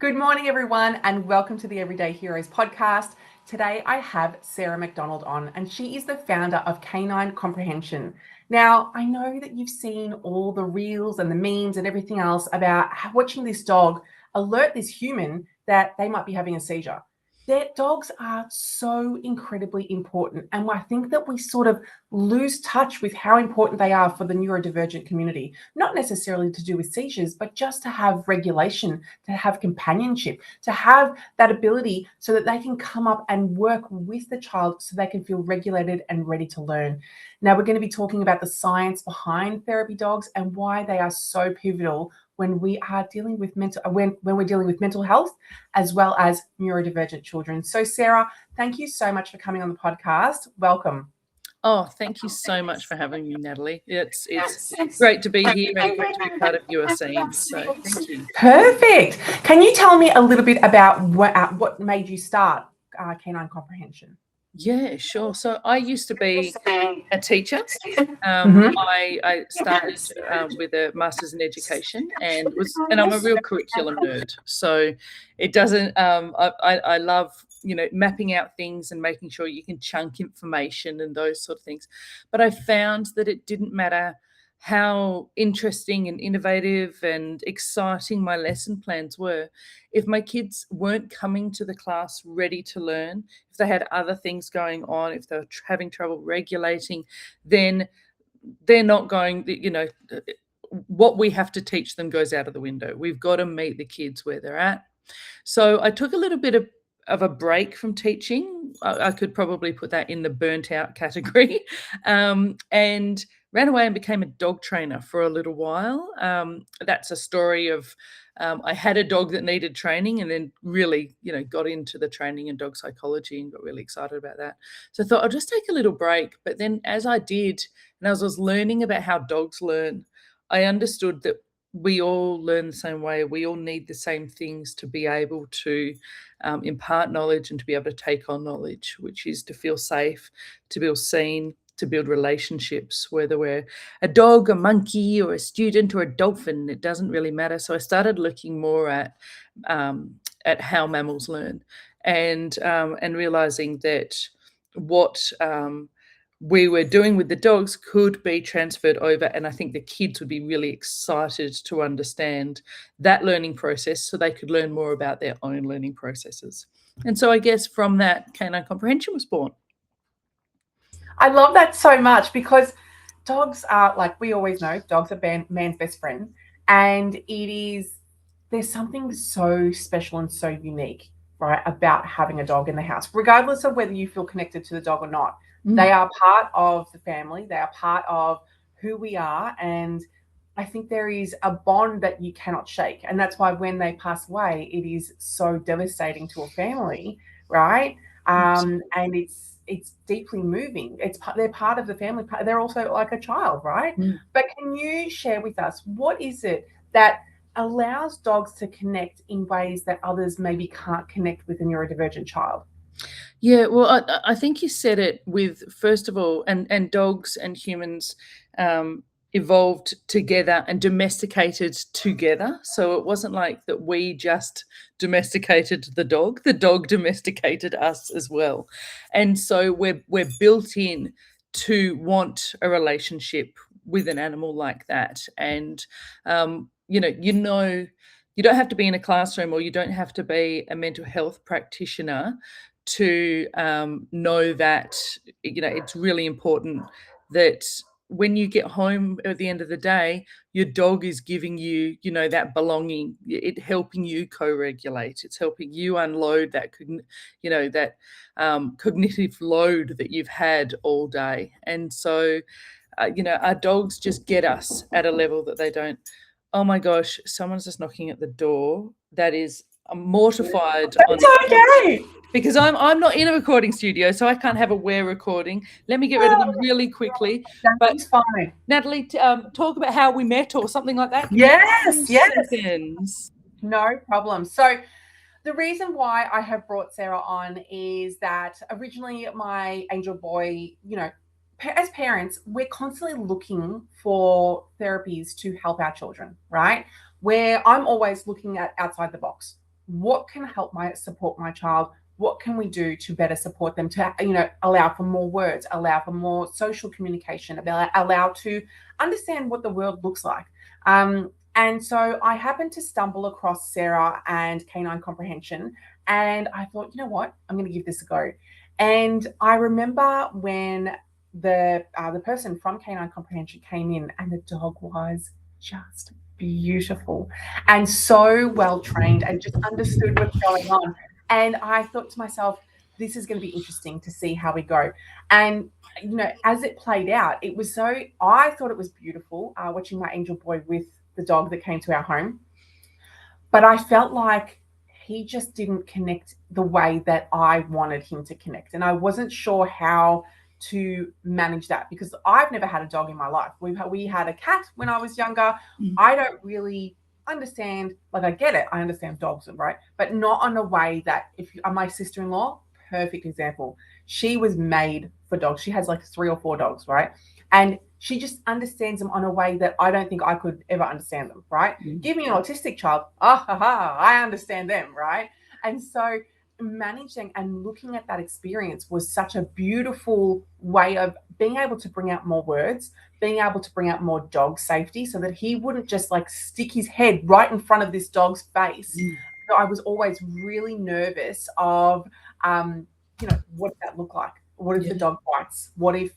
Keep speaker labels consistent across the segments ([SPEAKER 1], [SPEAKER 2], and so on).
[SPEAKER 1] Good morning, everyone, and welcome to the Everyday Heroes podcast. Today, I have Sarah Macdonald on, and she is the founder of Canine Comprehension. Now, I know that you've seen all the reels and the memes and everything else about watching this dog alert this human that they might be having a seizure. Their dogs are so incredibly important, and I think that we sort of lose touch with how important they are for the neurodivergent community. Not necessarily to do with seizures, but just to have regulation, to have companionship, to have that ability so that they can come up and work with the child so they can feel regulated and ready to learn. Now, we're going to be talking about the science behind therapy dogs and why they are so pivotal when we are dealing with when we're dealing with mental health as well as neurodivergent children. So, Sarah, thank you so much for coming on the podcast. Welcome.
[SPEAKER 2] Oh, thank you so much for having me, Natalie. It's great to be here and great to be part of your scene. So thank you.
[SPEAKER 1] Perfect. Can you tell me a little bit about what made you start Canine Comprehension?
[SPEAKER 2] Yeah, sure. So I used to be a teacher. I started with a master's in education and I'm a real curriculum nerd. So it doesn't. I love mapping out things and making sure you can chunk information and those sort of things. But I found that it didn't matter how interesting and innovative and exciting my lesson plans were. If my kids weren't coming to the class ready to learn, if they had other things going on, if they were having trouble regulating, then they're not going, what we have to teach them goes out of the window. We've got to meet the kids where they're at. So I took a little bit of a break from teaching. I could probably put that in the burnt out category, and ran away and became a dog trainer for a little while. That's a story of I had a dog that needed training and then really, got into the training in dog psychology and got really excited about that. So I thought I'll just take a little break. But then as I did, and as I was learning about how dogs learn, I understood that we all learn the same way. We all need the same things to be able to impart knowledge and to be able to take on knowledge, which is to feel safe, to feel seen, to build relationships, whether we're a dog, a monkey, or a student, or a dolphin. It doesn't really matter. So I started looking more at how mammals learn, and realizing that what we were doing with the dogs could be transferred over, and I think the kids would be really excited to understand that learning process so they could learn more about their own learning processes. And so I guess from that, Canine Comprehension was born.
[SPEAKER 1] I love that so much because dogs are, like we always know, dogs are man's best friend. And there's something so special and so unique, right, about having a dog in the house, regardless of whether you feel connected to the dog or not. They are part of the family. They are part of who we are. And I think there is a bond that you cannot shake. And that's why when they pass away, it is so devastating to a family, right? And it's deeply moving. They're part of the family. They're also like a child, right? But can you share with us, what is it that allows dogs to connect in ways that others maybe can't connect with a neurodivergent child?
[SPEAKER 2] Yeah, well, I think you said it with, first of all, and dogs and humans evolved together and domesticated together. So it wasn't like that we just domesticated the dog domesticated us as well. And so we're built in to want a relationship with an animal like that. And, you don't have to be in a classroom, or you don't have to be a mental health practitioner to know that, it's really important that when you get home at the end of the day, your dog is giving you, that belonging, it helping you co-regulate. It's helping you unload that, cognitive load that you've had all day. And so, our dogs just get us at a level that they don't. Oh my gosh, someone's just knocking at the door. That is, I'm mortified.
[SPEAKER 1] It's okay.
[SPEAKER 2] Because I'm not in a recording studio, so I can't have a we're recording. Let me get rid of them really quickly.
[SPEAKER 1] That's fine.
[SPEAKER 2] Natalie, talk about how we met or something like that.
[SPEAKER 1] Yes.
[SPEAKER 2] Seconds.
[SPEAKER 1] No problem. So the reason why I have brought Sarah on is that originally my angel boy, as parents, we're constantly looking for therapies to help our children, right? Where I'm always looking at outside the box. what can help support my child? What can we do to better support them, to, allow for more words, allow for more social communication, allow to understand what the world looks like. And so I happened to stumble across Sarah and Canine Comprehension, and I thought, you know what, I'm going to give this a go. And I remember when the person from Canine Comprehension came in, and the dog was just beautiful and so well trained and just understood what's going on. And I thought to myself, this is going to be interesting to see how we go. And as it played out, I thought it was beautiful watching my angel boy with the dog that came to our home. But I felt like he just didn't connect the way that I wanted him to connect. And I wasn't sure how to manage that, because I've never had a dog in my life. We had a cat when I was younger. I don't really understand, like, I get it, I understand dogs, right? But not in a way that my sister-in-law, perfect example. She was made for dogs. She has like 3 or 4 dogs, right? And she just understands them on a way that I don't think I could ever understand them, right? Give me an autistic child, I understand them, right? And so managing and looking at that experience was such a beautiful way of being able to bring out more words, being able to bring out more dog safety, so that he wouldn't just like stick his head right in front of this dog's face. So I was always really nervous of, what does that look like? What if the dog bites? What if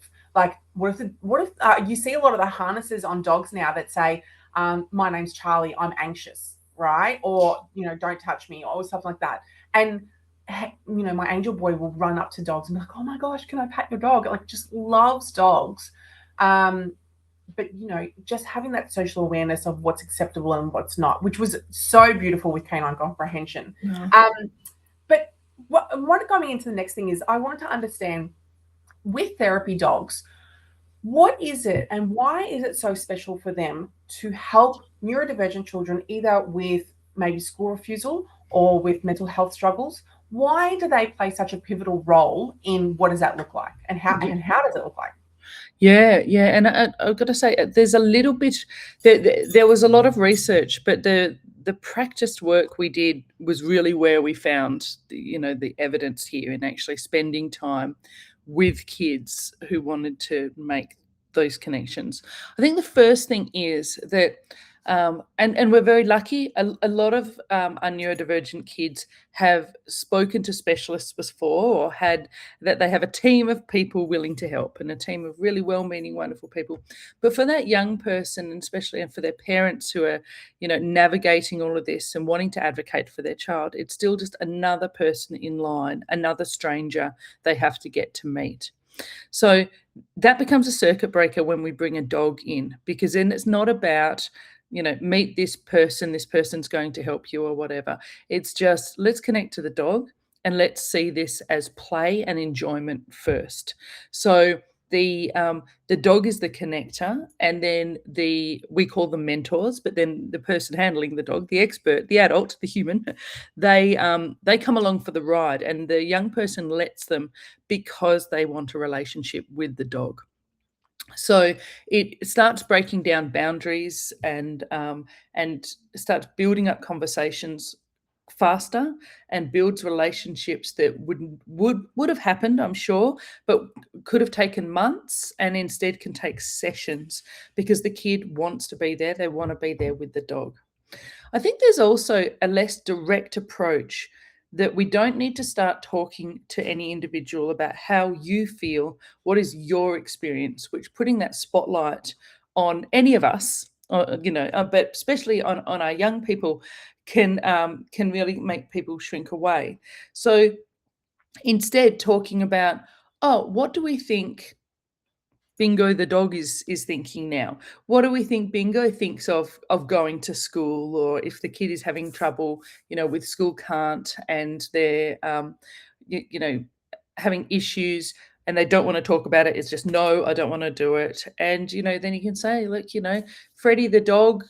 [SPEAKER 1] you see a lot of the harnesses on dogs now that say, my name's Charlie, I'm anxious, right? Or, don't touch me, or stuff like that. And my angel boy will run up to dogs and be like, oh my gosh, can I pat your dog? Like, just loves dogs. But, just having that social awareness of what's acceptable and what's not, which was so beautiful with Canine Comprehension. But what got me into the next thing is I wanted to understand, with therapy dogs, what is it and why is it so special for them to help neurodivergent children, either with maybe school refusal or with mental health struggles? Why do they play such a pivotal role in what does that look like, and how does it look like?
[SPEAKER 2] Yeah, and I've got to say, there's a little bit. There was a lot of research, but the practiced work we did was really where we found the evidence here in actually spending time with kids who wanted to make those connections. I think the first thing is that, and we're very lucky, a lot of our neurodivergent kids have spoken to specialists before, or that they have a team of people willing to help, and a team of really well-meaning, wonderful people. But for that young person, and especially for their parents who are, navigating all of this and wanting to advocate for their child, it's still just another person in line, another stranger they have to get to meet. So that becomes a circuit breaker when we bring a dog in, because then it's not about, meet this person's going to help you or whatever. It's just, let's connect to the dog and let's see this as play and enjoyment first. So the dog is the connector, and then we call them mentors, but then the person handling the dog, the expert, the adult, the human, they come along for the ride, and the young person lets them because they want a relationship with the dog. So it starts breaking down boundaries and starts building up conversations faster, and builds relationships that would have happened, I'm sure, but could have taken months, and instead can take sessions, because the kid wants to be there. They want to be there with the dog. I think there's also a less direct approach, that we don't need to start talking to any individual about how you feel, what is your experience, which putting that spotlight on any of us, but especially on our young people, can really make people shrink away. So instead, talking about, what do we think Bingo the dog is thinking now? What do we think Bingo thinks of going to school, or if the kid is having trouble, with school can't, and they're having issues and they don't want to talk about it. It's just, no, I don't want to do it. And then you can say, look, Freddie the dog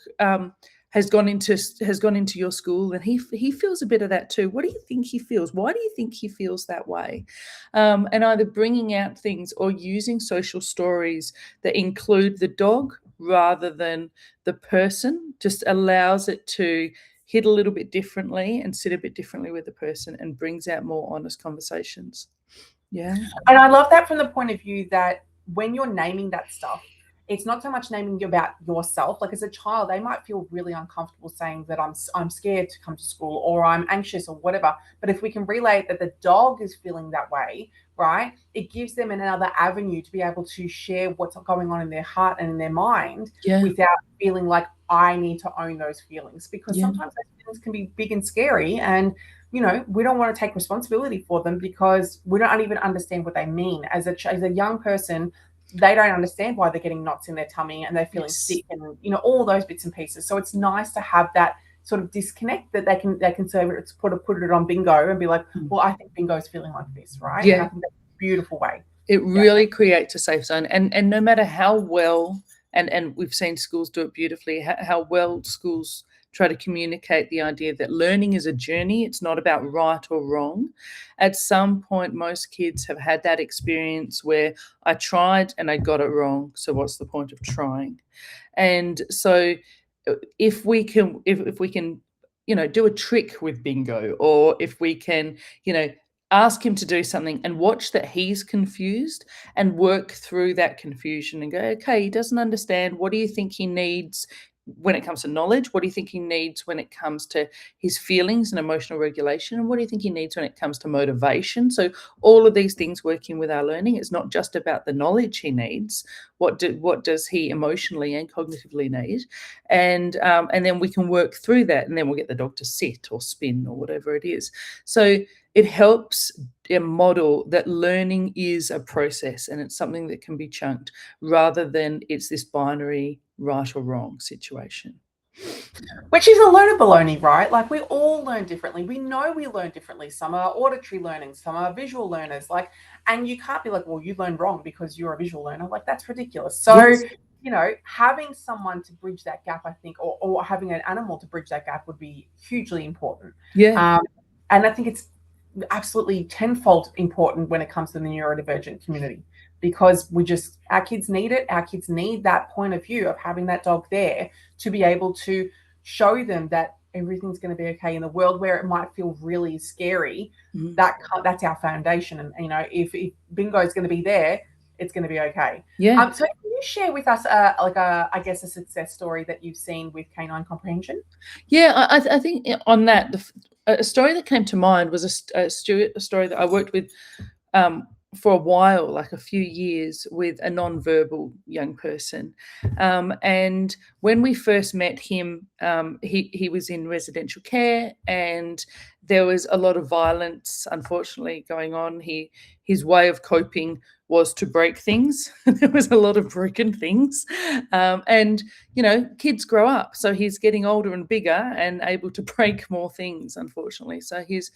[SPEAKER 2] has gone into your school, and he feels a bit of that too. What do you think he feels? Why do you think he feels that way? And either bringing out things or using social stories that include the dog rather than the person just allows it to hit a little bit differently and sit a bit differently with the person, and brings out more honest conversations. Yeah.
[SPEAKER 1] And I love that from the point of view that when you're naming that stuff, it's not so much naming about yourself. Like as a child, they might feel really uncomfortable saying that I'm scared to come to school, or I'm anxious, or whatever. But if we can relay that the dog is feeling that way, right, it gives them another avenue to be able to share what's going on in their heart and in their mind, without feeling like I need to own those feelings, because sometimes those feelings can be big and scary, and we don't want to take responsibility for them because we don't even understand what they mean. As a young person, they don't understand why they're getting knots in their tummy and they're feeling sick, and all those bits and pieces. So it's nice to have that sort of disconnect, that they can say, it's put it on bingo and be like, well, I think bingo's feeling like this, right?
[SPEAKER 2] Yeah.
[SPEAKER 1] And I think that's a beautiful way.
[SPEAKER 2] It really creates a safe zone. And no matter how well, and we've seen schools do it beautifully, how well schools try to communicate the idea that learning is a journey. It's not about right or wrong. At some point, most kids have had that experience where I tried and I got it wrong. So what's the point of trying? And so if we can do a trick with bingo, or if we can, ask him to do something and watch that he's confused and work through that confusion and go, okay, he doesn't understand. What do you think he needs when it comes to knowledge? What do you think he needs when it comes to his feelings and emotional regulation? And what do you think he needs when it comes to motivation? So all of these things working with our learning, it's not just about the knowledge he needs. What does he emotionally and cognitively need? And then we can work through that, and then we'll get the dog to sit or spin or whatever it is. So it helps model that learning is a process, and it's something that can be chunked, rather than it's this binary right or wrong situation.
[SPEAKER 1] Which is a load of baloney, right? Like, we all learn differently. We know we learn differently. Some are auditory learning, some are visual learners. And you can't be like, well, you learned wrong because you're a visual learner. Like, that's ridiculous. So, having someone to bridge that gap, I think, or having an animal to bridge that gap would be hugely important.
[SPEAKER 2] Yeah.
[SPEAKER 1] And I think it's absolutely tenfold important when it comes to the neurodivergent community, because our kids need it. Our kids need that point of view of having that dog there to be able to show them that everything's going to be okay in the world where it might feel really scary. That's our foundation. And if bingo is going to be there, it's going to be okay.
[SPEAKER 2] Yeah.
[SPEAKER 1] So can you share with us I guess a success story that you've seen with Canine Comprehension?
[SPEAKER 2] Yeah, I think on that, a story that came to mind was a story that I worked with for a while, like a few years, with a non-verbal young person. And when we first met him, he was in residential care, and there was a lot of violence, unfortunately, going on. His way of coping was to break things. There was a lot of broken things. And, kids grow up. So he's getting older and bigger and able to break more things, unfortunately. So his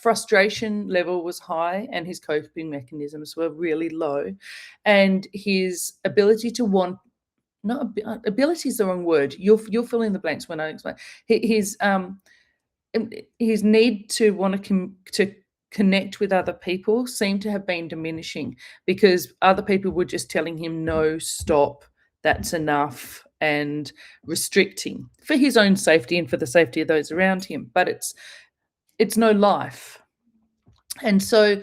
[SPEAKER 2] frustration level was high, and his coping mechanisms were really low. And his ability to want, not ability is the wrong word. You'll fill in the blanks when I explain. His need to want to connect with other people seemed to have been diminishing, because other people were just telling him, no, stop, that's enough, and restricting for his own safety and for the safety of those around him. But it's no life. And so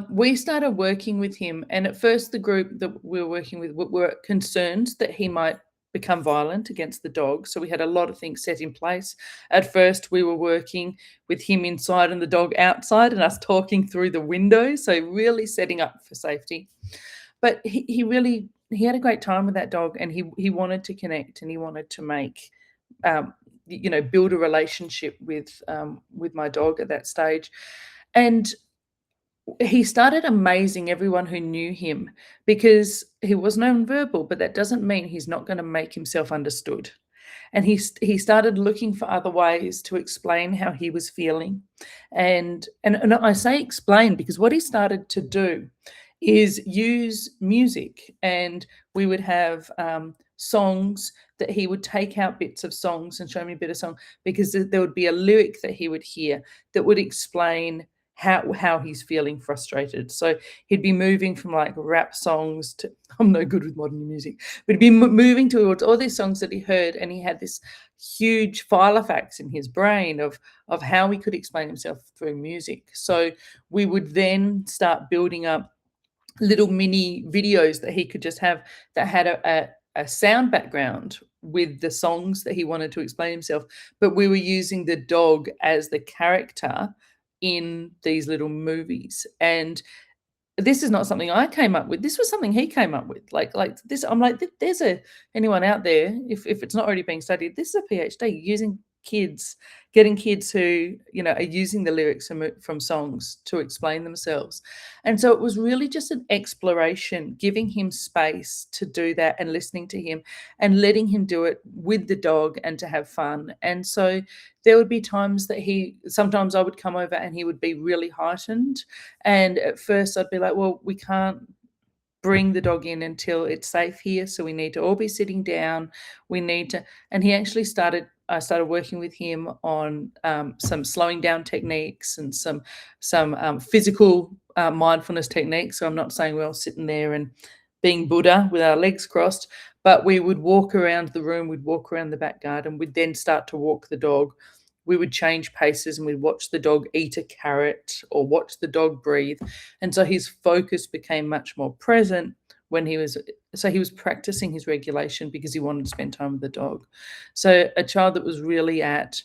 [SPEAKER 2] we started working with him. And at first, the group that we were working with were concerned that he might become violent against the dog. So we had a lot of things set in place. At first, we were working with him inside and the dog outside, and us talking through the window. So really setting up for safety. But he had a great time with that dog, and he wanted to connect, and he wanted to make build a relationship with my dog at that stage. And he started amazing everyone who knew him, because he was non-verbal, but that doesn't mean he's not going to make himself understood. And he started looking for other ways to explain how he was feeling. And I say explain because what he started to do is use music, and we would have songs that he would take out bits of songs and show me a bit of song, because there would be a lyric that he would hear that would explain how he's feeling frustrated. So he'd be moving from like rap songs to, I'm no good with modern music, but he'd be moving towards all these songs that he heard, and he had this huge file of facts in his brain of how he could explain himself through music. So we would then start building up little mini videos that he could just have that had a sound background with the songs that he wanted to explain himself, but we were using the dog as the character in these little movies. And this is not something I came up with. This was something he came up with. Like this, I'm like, there's anyone out there, if it's not already being studied, this is a PhD using kids, getting kids who, are using the lyrics from songs to explain themselves. And so it was really just an exploration, giving him space to do that and listening to him and letting him do it with the dog and to have fun. And so there would be times that sometimes I would come over and he would be really heightened. And at first I'd be like, well, we can't bring the dog in until it's safe here. So we need to all be sitting down. We need to, and he actually I started working with him on some slowing down techniques and some physical mindfulness techniques. So I'm not saying we're all sitting there and being Buddha with our legs crossed, but we would walk around the room, we'd walk around the back garden, we'd then start to walk the dog. We would change paces and we'd watch the dog eat a carrot or watch the dog breathe. And so his focus became much more present when he was practicing his regulation because he wanted to spend time with the dog. So a child that was really at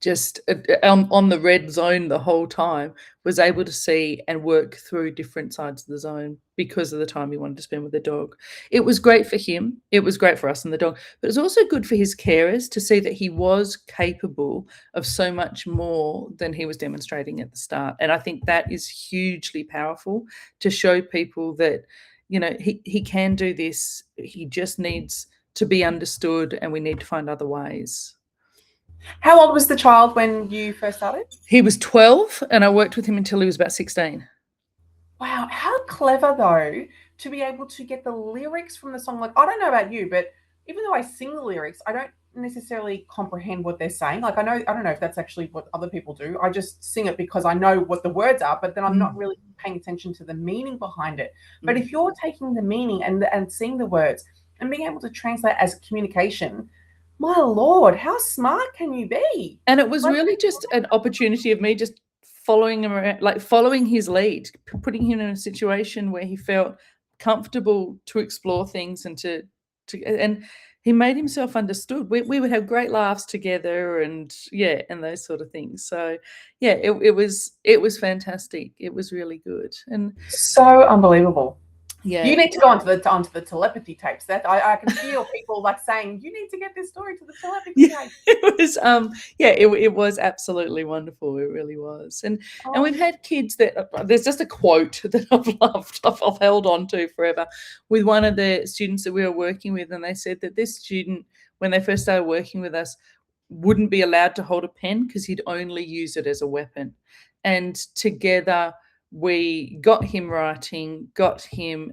[SPEAKER 2] just on the red zone the whole time was able to see and work through different sides of the zone because of the time he wanted to spend with the dog. It was great for him. It was great for us and the dog, but it was also good for his carers to see that he was capable of so much more than he was demonstrating at the start. And I think that is hugely powerful to show people that, he can do this. He just needs to be understood and we need to find other ways.
[SPEAKER 1] How old was the child when you first started?
[SPEAKER 2] He was 12 and I worked with him until he was about 16.
[SPEAKER 1] Wow. How clever, though, to be able to get the lyrics from the song. Like, I don't know about you, but even though I sing the lyrics, I don't necessarily comprehend what they're saying. Like, I don't know if that's actually what other people do. I just sing it because I know what the words are, but then I'm not really paying attention to the meaning behind it. But if you're taking the meaning and seeing the words and being able to translate as communication, my Lord, how smart can you be?
[SPEAKER 2] And it was really just an opportunity of me just following him around, like following his lead, putting him in a situation where he felt comfortable to explore things and and he made himself understood. We would have great laughs together and those sort of things. So it was fantastic. It was really good and
[SPEAKER 1] so unbelievable.
[SPEAKER 2] Yeah.
[SPEAKER 1] You need to go onto the telepathy tapes. That I can feel people like saying, you need to get this story to the telepathy tape.
[SPEAKER 2] It was it was absolutely wonderful. It really was. And we've had kids that there's just a quote that I've loved, I've held on to forever with one of the students that we were working with, and they said that this student, when they first started working with us, wouldn't be allowed to hold a pen because he'd only use it as a weapon. And together we got him writing, got him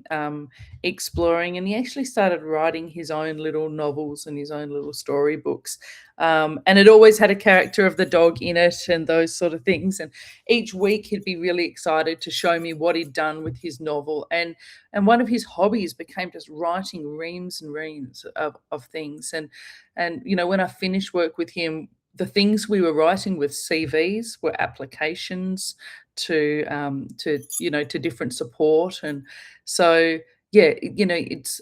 [SPEAKER 2] exploring, and he actually started writing his own little novels and his own little storybooks. And it always had a character of the dog in it and those sort of things. And each week he'd be really excited to show me what he'd done with his novel. And one of his hobbies became just writing reams and reams of things. And when I finished work with him, the things we were writing with CVs were applications to different support. And so it's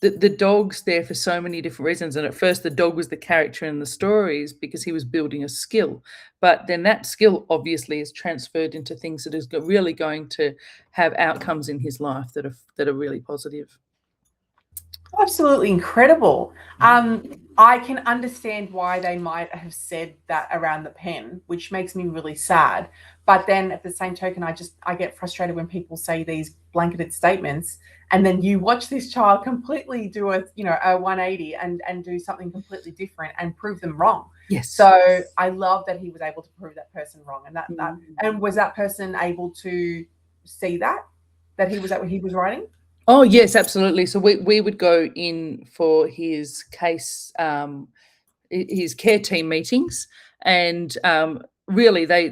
[SPEAKER 2] the dog's there for so many different reasons. And at first the dog was the character in the stories because he was building a skill, but then that skill obviously is transferred into things that is really going to have outcomes in his life that are really positive.
[SPEAKER 1] Absolutely incredible. I can understand why they might have said that around the pen, which makes me really sad. But then at the same token, I get frustrated when people say these blanketed statements, and then you watch this child completely do a 180 and do something completely different and prove them wrong.
[SPEAKER 2] Yes.
[SPEAKER 1] So I love that he was able to prove that person wrong, and was that person able to see that he was writing?
[SPEAKER 2] Oh, yes, absolutely. So we would go in for his case, his care team meetings, and really, they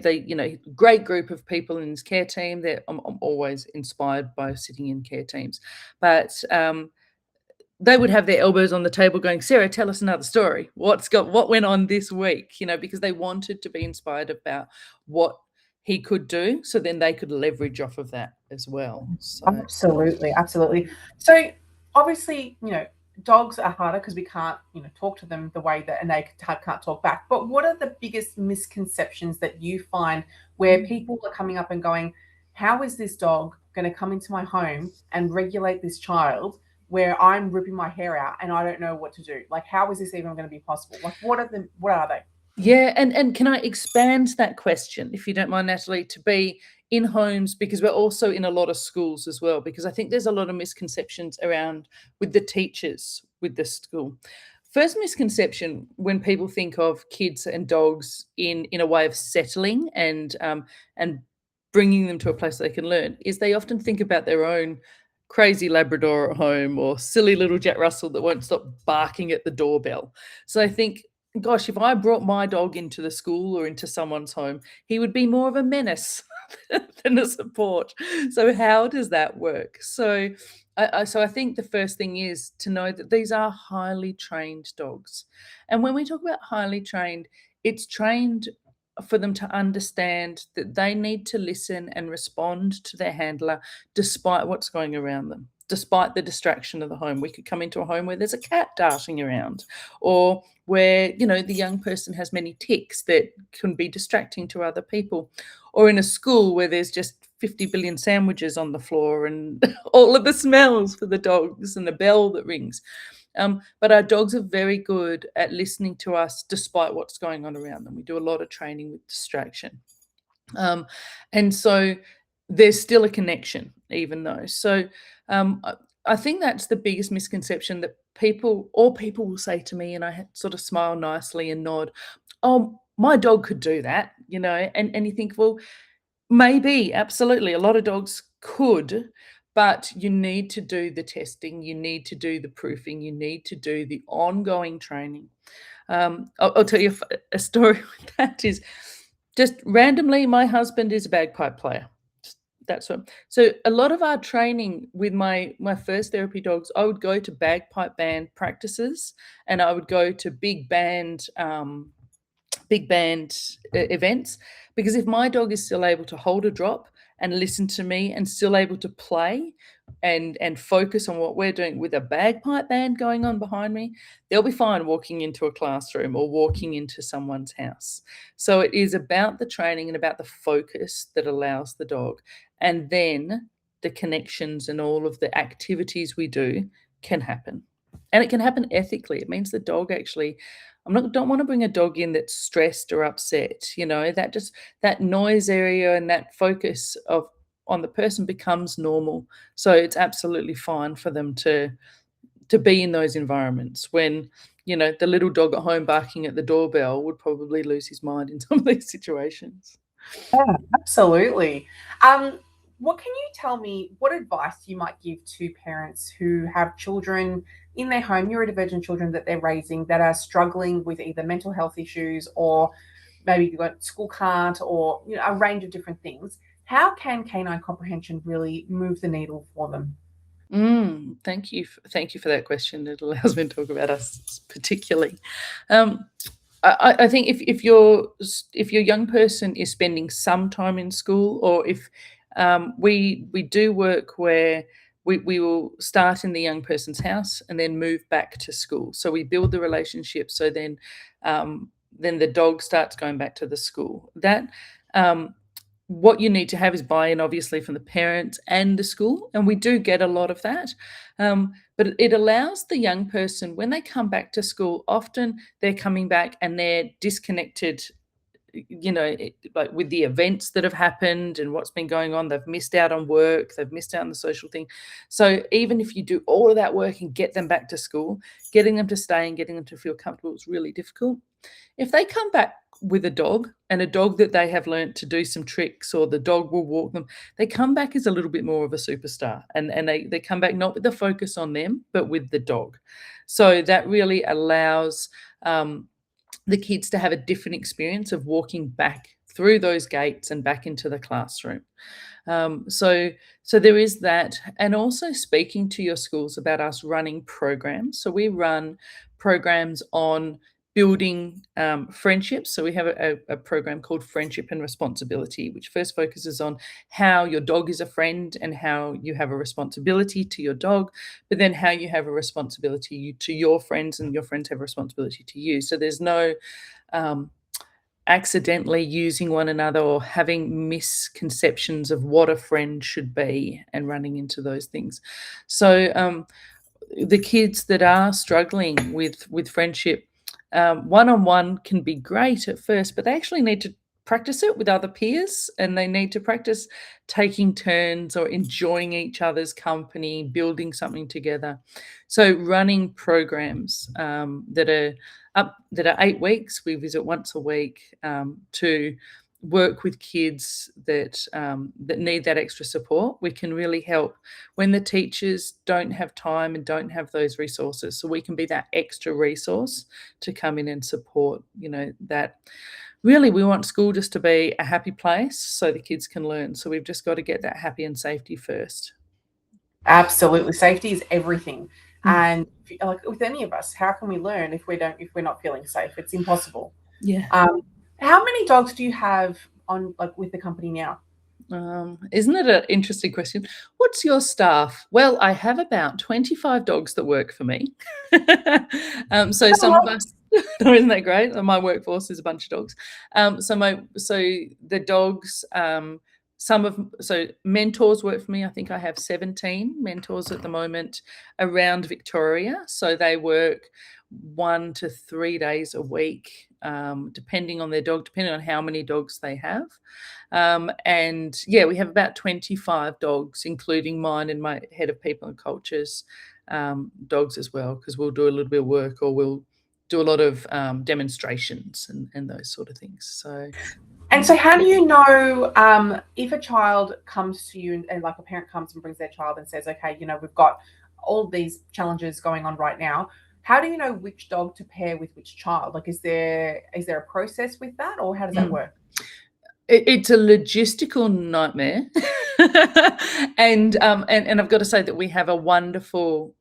[SPEAKER 2] great group of people in his care team. I'm always inspired by sitting in care teams, but they would have their elbows on the table going, Sarah, tell us another story. What went on this week? Because they wanted to be inspired about what he could do, so then they could leverage off of that as well. So.
[SPEAKER 1] Absolutely. So obviously, dogs are harder because we can't, talk to them the way that, and they can't talk back. But what are the biggest misconceptions that you find where people are coming up and going, how is this dog going to come into my home and regulate this child where I'm ripping my hair out and I don't know what to do? Like, how is this even going to be possible? Like, what are they?
[SPEAKER 2] Yeah, and can I expand that question, if you don't mind, Natalie, to be in homes, because we're also in a lot of schools as well, because I think there's a lot of misconceptions around with the teachers with the school. First misconception, when people think of kids and dogs in a way of settling and bringing them to a place they can learn, is they often think about their own crazy Labrador at home or silly little Jack Russell that won't stop barking at the doorbell. So I think, gosh, if I brought my dog into the school or into someone's home, he would be more of a menace than a support. So how does that work? So I think the first thing is to know that these are highly trained dogs. And when we talk about highly trained, it's trained for them to understand that they need to listen and respond to their handler despite what's going around them, despite the distraction of the home. We could come into a home where there's a cat darting around, or where, the young person has many tics that can be distracting to other people, or in a school where there's just 50 billion sandwiches on the floor and all of the smells for the dogs and the bell that rings. But our dogs are very good at listening to us despite what's going on around them. We do a lot of training with distraction. And so there's still a connection, even though. So I think that's the biggest misconception, that people will say to me, and I sort of smile nicely and nod, oh, my dog could do that, and you think, well, maybe, absolutely, a lot of dogs could, but you need to do the testing, you need to do the proofing, you need to do the ongoing training. I'll tell you a story with that. Is just randomly, my husband is a bagpipe player. That's what. So a lot of our training with my first therapy dogs, I would go to bagpipe band practices, and I would go to big band events, because if my dog is still able to hold a drop and listen to me and still able to play and focus on what we're doing with a bagpipe band going on behind me, they'll be fine walking into a classroom or walking into someone's house. So it is about the training and about the focus that allows the dog, and then the connections and all of the activities we do can happen. And it can happen ethically. It means the dog actually, don't want to bring a dog in that's stressed or upset, that noise area and that focus on the person becomes normal. So it's absolutely fine for them to be in those environments when, the little dog at home barking at the doorbell would probably lose his mind in some of these situations.
[SPEAKER 1] Yeah, absolutely. What can you tell me, what advice you might give to parents who have children in their home, neurodivergent children that they're raising, that are struggling with either mental health issues, or maybe you've got school can't, or a range of different things? How can Canine Comprehension really move the needle for them?
[SPEAKER 2] Thank you for that question. It allows me to talk about us particularly. I think if your young person is spending some time in school, or if we do work where we will start in the young person's house and then move back to school. So we build the relationship. So then the dog starts going back to the school. That what you need to have is buy-in, obviously, from the parents and the school, and we do get a lot of that. But it allows the young person, when they come back to school, often they're coming back and they're disconnected, like with the events that have happened and what's been going on. They've missed out on work, they've missed out on the social thing. So even if you do all of that work and get them back to school, getting them to stay and getting them to feel comfortable is really difficult. If they come back with a dog, and a dog that they have learnt to do some tricks, or the dog will walk them, they come back as a little bit more of a superstar, and they come back not with the focus on them, but with the dog. So that really allows the kids to have a different experience of walking back through those gates and back into the classroom. So there is that, and also speaking to your schools about us running programs. So we run programs on building friendships. So we have a program called Friendship and Responsibility, which first focuses on how your dog is a friend and how you have a responsibility to your dog, but then how you have a responsibility to your friends and your friends have a responsibility to you. So there's no accidentally using one another or having misconceptions of what a friend should be and running into those things. So the kids that are struggling with friendship, one-on-one can be great at first, but they actually need to practice it with other peers, and they need to practice taking turns or enjoying each other's company, building something together. So running programs that are 8 weeks. We visit once a week to work with kids that need that extra support. We can really help when the teachers don't have time and don't have those resources. So we can be that extra resource to come in and support, that. Really, we want school just to be a happy place so the kids can learn. So we've just got to get that happy and safety first.
[SPEAKER 1] Absolutely. Safety is everything.
[SPEAKER 2] Mm.
[SPEAKER 1] And like with any of us, how can we learn if we're not feeling safe? It's impossible.
[SPEAKER 2] Yeah.
[SPEAKER 1] How many dogs do you have on with the company now?
[SPEAKER 2] Isn't it an interesting question? What's your staff? Well, I have about 25 dogs that work for me. So some of us, isn't that great? My workforce is a bunch of dogs. So the dogs, so mentors work for me. I think I have 17 mentors at the moment around Victoria. So they work 1 to 3 days a week, depending on their dog, depending on how many dogs they have. And yeah, we have about 25 dogs, including mine and my head of people and cultures dogs as well, because we'll do a little bit of work or we'll do a lot of demonstrations and those sort of things.
[SPEAKER 1] So how do you know if a child comes to you and like a parent comes and brings their child and says, okay, we've got all these challenges going on right now. How do you know which dog to pair with which child? Like, is there a process with that, or how does that work?
[SPEAKER 2] It's a logistical nightmare. And I've got to say that we have a wonderful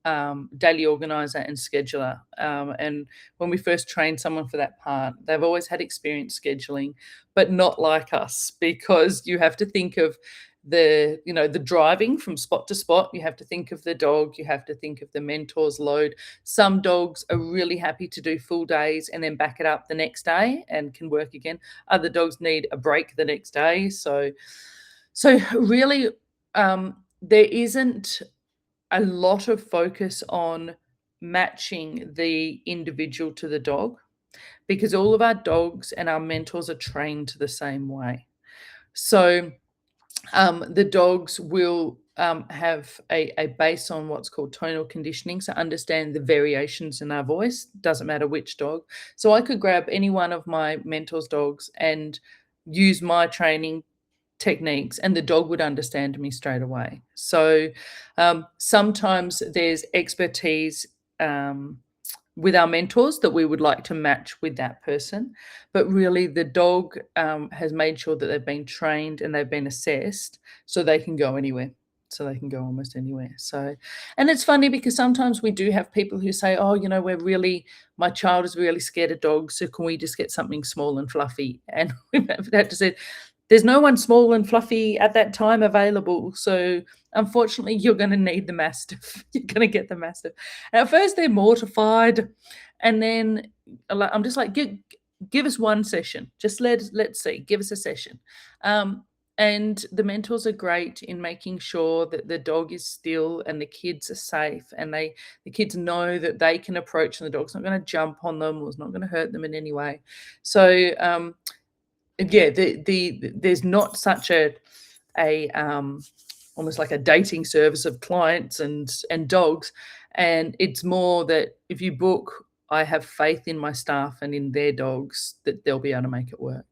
[SPEAKER 2] daily organizer and scheduler. And when we first trained someone for that part, they've always had experience scheduling, but not like us, because you have to think of the driving from spot to spot. You have to think of the dog. You have to think of the mentor's load. Some dogs are really happy to do full days and then back it up the next day and can work again. Other dogs need a break the next day. So really, there isn't a lot of focus on matching the individual to the dog, because all of our dogs and our mentors are trained the same way. So the dogs will have a base on what's called tonal conditioning, so understand the variations in our voice, doesn't matter which dog. So I could grab any one of my mentor's dogs and use my training techniques and the dog would understand me straight away. So sometimes there's expertise with our mentors that we would like to match with that person, but really the dog has made sure that they've been trained and they've been assessed so they can go anywhere. So they can go almost anywhere. So, and it's funny because sometimes we do have people who say, oh, my child is really scared of dogs, so can we just get something small and fluffy? And we have to say, there's no one small and fluffy at that time available. So unfortunately, you're going to need the Mastiff. You're going to get the Mastiff. And at first, they're mortified. And then I'm just like, give us one session. Just let's see. Give us a session. And the mentors are great in making sure that the dog is still and the kids are safe, and the kids know that they can approach and the dog's not going to jump on them or it's not going to hurt them in any way. So yeah, there's not such a almost like a dating service of clients and dogs, and it's more that if you book, I have faith in my staff and in their dogs that they'll be able to make it work.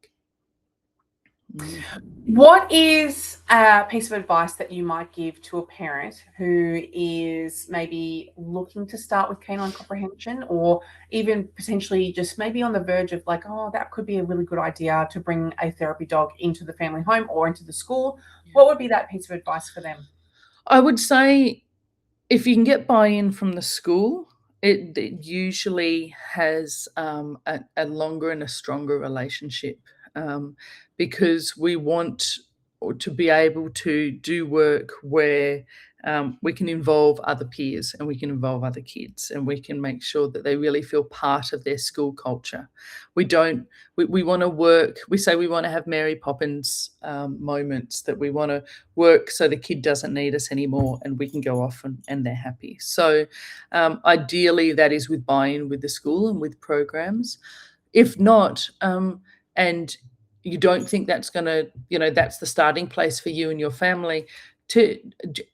[SPEAKER 1] What is a piece of advice that you might give to a parent who is maybe looking to start with canine comprehension, or even potentially just maybe on the verge of like, oh, that could be a really good idea to bring a therapy dog into the family home or into the school? What would be that piece of advice for them?
[SPEAKER 2] I would say if you can get buy-in from the school, it usually has a longer and a stronger relationship, because we want to be able to do work where we can involve other peers and we can involve other kids and we can make sure that they really feel part of their school culture. We don't. We want to work. We say we want to have Mary Poppins moments, that we want to work so the kid doesn't need us anymore and we can go off and they're happy. So ideally that is with buy-in with the school and with programs. If not, and you don't think that's going to, that's the starting place for you and your family, to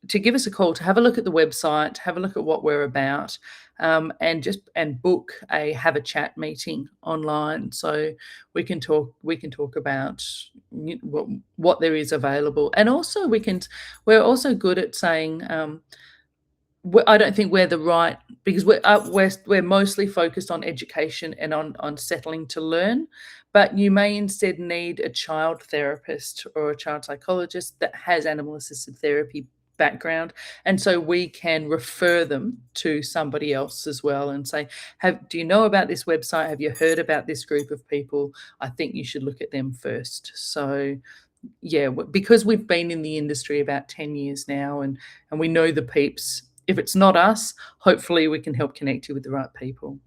[SPEAKER 2] give us a call, to have a look at the website, have a look at what we're about, and book have a chat meeting online, so we can talk about what there is available. And also we're also good at saying, I don't think we're the right, because we're mostly focused on education and on settling to learn, but you may instead need a child therapist or a child psychologist that has animal assisted therapy background, and so we can refer them to somebody else as well and say, do you know about this website? Have you heard about this group of people? I think you should look at them first. So yeah, because we've been in the industry about 10 years now, and we know the peeps. If it's not us, hopefully we can help connect you with the right people.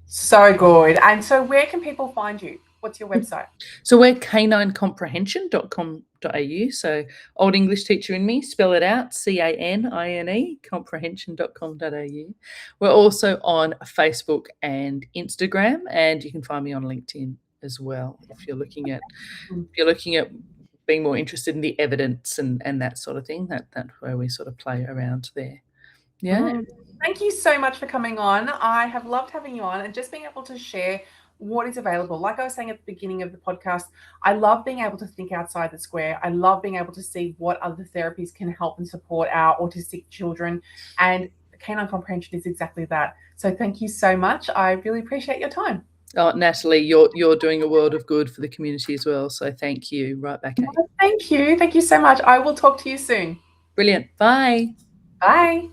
[SPEAKER 1] So good. And so where can people find you? What's your website?
[SPEAKER 2] So we're caninecomprehension.com.au. So old English teacher in me, spell it out, CANINE, comprehension.com.au. We're also on Facebook and Instagram, and you can find me on LinkedIn as well if you're looking at being more interested in the evidence and that sort of thing. That's where we sort of play around there. Yeah.
[SPEAKER 1] Thank you so much for coming on. I have loved having you on and just being able to share what is available. Like I was saying at the beginning of the podcast, I love being able to think outside the square. I love being able to see what other therapies can help and support our autistic children. And canine comprehension is exactly that. So thank you so much. I really appreciate your time.
[SPEAKER 2] Oh, Natalie, you're doing a world of good for the community as well. So thank you. Right back at you.
[SPEAKER 1] Thank you. Thank you so much. I will talk to you soon.
[SPEAKER 2] Brilliant. Bye.
[SPEAKER 1] Bye.